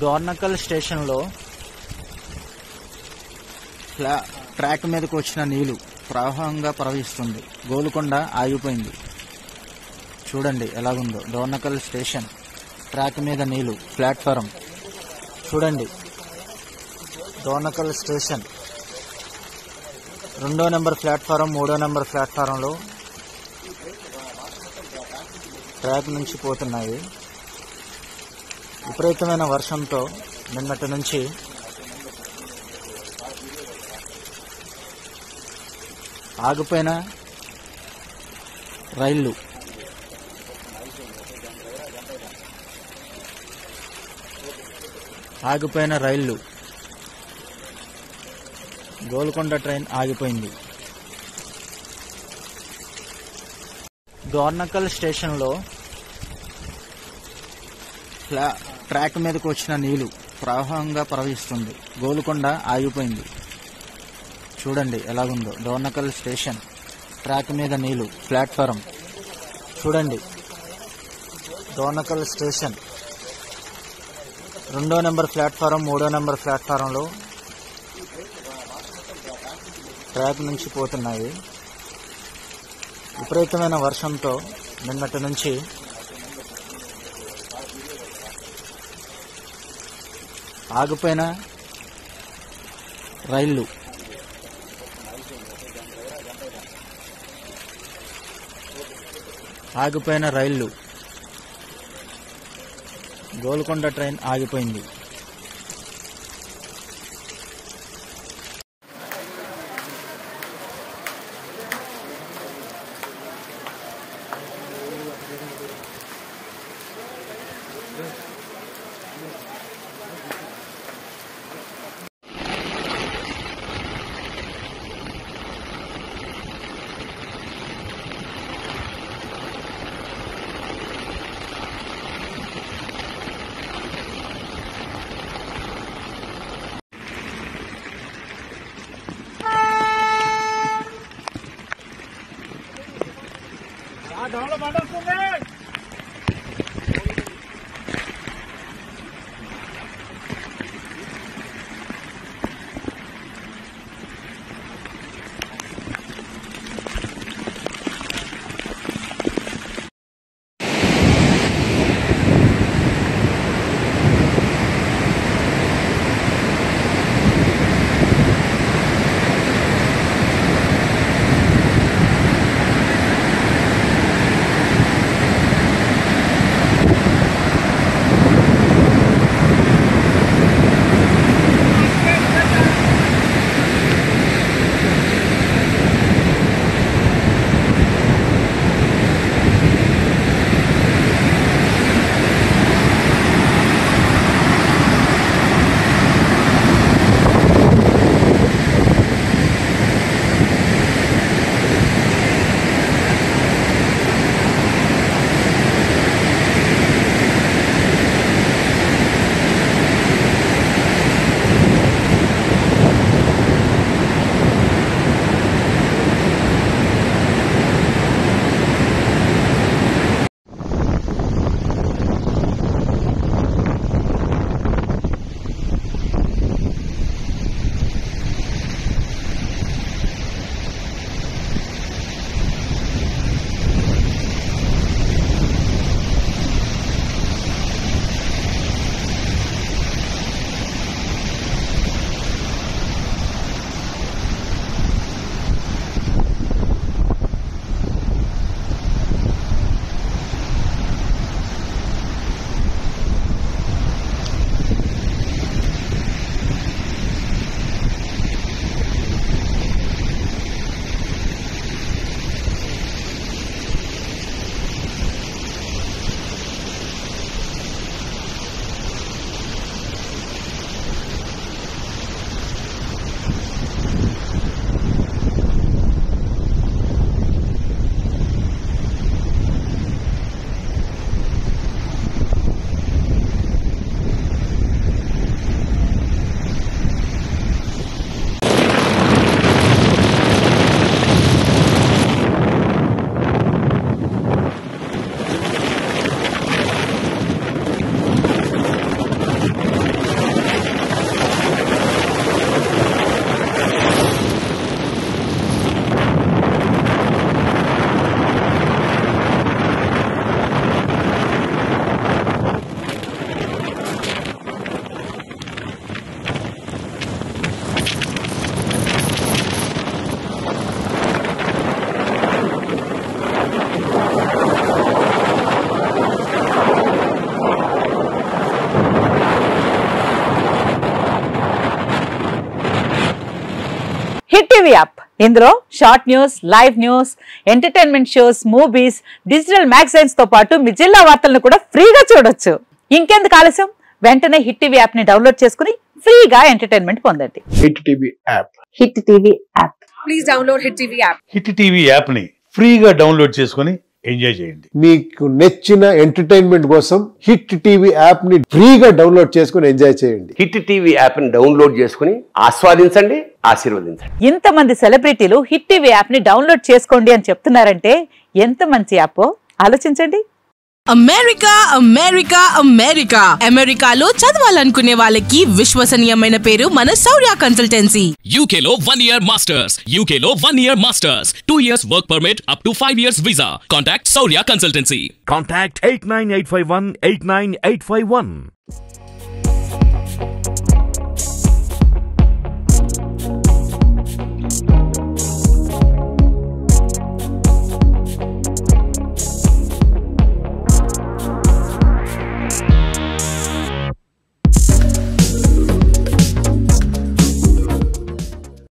డోర్నకల్ స్టేషన్లో ట్రాక్ మీదకు వచ్చిన నీళ్లు ప్రవాహంగా ప్రవహిస్తుంది. గోల్కొండ ఆగిపోయింది. చూడండి ఎలాగుందో. డోర్నకల్ స్టేషన్ ట్రాక్ మీద నీళ్లు. ప్లాట్ఫారం చూడండి. డోర్నకల్ స్టేషన్ 2వ నెంబర్ ప్లాట్ఫారం 3వ నెంబర్ ప్లాట్ఫారంలో ట్రాక్ నుంచి పోతున్నాయి. విపరీతమైన వర్షంతో నిన్నటి నుంచి ఆగిపోయిన రైళ్లు గోల్కొండ ట్రైన్ ఆగిపోయింది. డోర్నకల్ స్టేషన్లో ట్రాక్ మీదకు వచ్చిన నీళ్లు ప్రవాహంగా ప్రవహిస్తుంది. గోల్కొండ ఆగిపోయింది. చూడండి ఎలాగుందో. డోర్నకల్ స్టేషన్ ట్రాక్ మీద నీళ్లు. ప్లాట్ఫారం చూడండి. డోర్నకల్ స్టేషన్ 2వ నెంబర్ ప్లాట్ఫారం 3వ నెంబర్ ప్లాట్ఫారంలో ట్రాక్ నుంచి పోతున్నాయి. విపరీతమైన వర్షంతో నిన్నటి నుంచి ఆగిపోయిన రైళ్లు గోల్కొండ ట్రైన్ ఆగిపోయింది. Hit TV app. ఇందులో short news, live news, entertainment shows, movies, digital magazines తో పాటు మీ జిల్లా వార్తలను కూడా ఫ్రీగా చూడొచ్చు. ఇంకెందుకు ఆలస్యం, వెంటనే హిట్ టీవీ యాప్ ని డౌన్లోడ్ చేసుకుని ఫ్రీగా ఎంటర్టైన్మెంట్ పొందండి. Hit TV app. Hit TV app. Please download hit TV app. Hit TV app ని ఫ్రీగా డౌన్లోడ్ చేసుకుని ఎంజాయ్ చేయండి. మీకు నచ్చిన ఎంటర్టైన్మెంట్ కోసం హిట్ టీవీ యాప్ ని ఫ్రీగా డౌన్లోడ్ చేసుకుని ఎంజాయ్ చేయండి. హిట్ టీవీ యాప్ ని డౌన్లోడ్ చేసుకుని ఆస్వాదించండి, ఆశీర్వదించండి. ఇంతమంది సెలబ్రిటీలు హిట్ టీవీ యాప్ ని డౌన్లోడ్ చేసుకోండి అని చెప్తున్నారంటే ఎంత మంచి యాప్ ఆలోచించండి. అమెరికా అమెరికా అమెరికా అమెరికాలో చదవాలనుకునే వాళ్ళకి విశ్వసనీయమైన పేరు మన శౌర్య కన్సల్టెన్సీ. UK లో 1 year masters, UK లో 1 year masters, 2 years work permit up to 5 years visa. Contact Saurya Consultancy. Contact 89851 89851.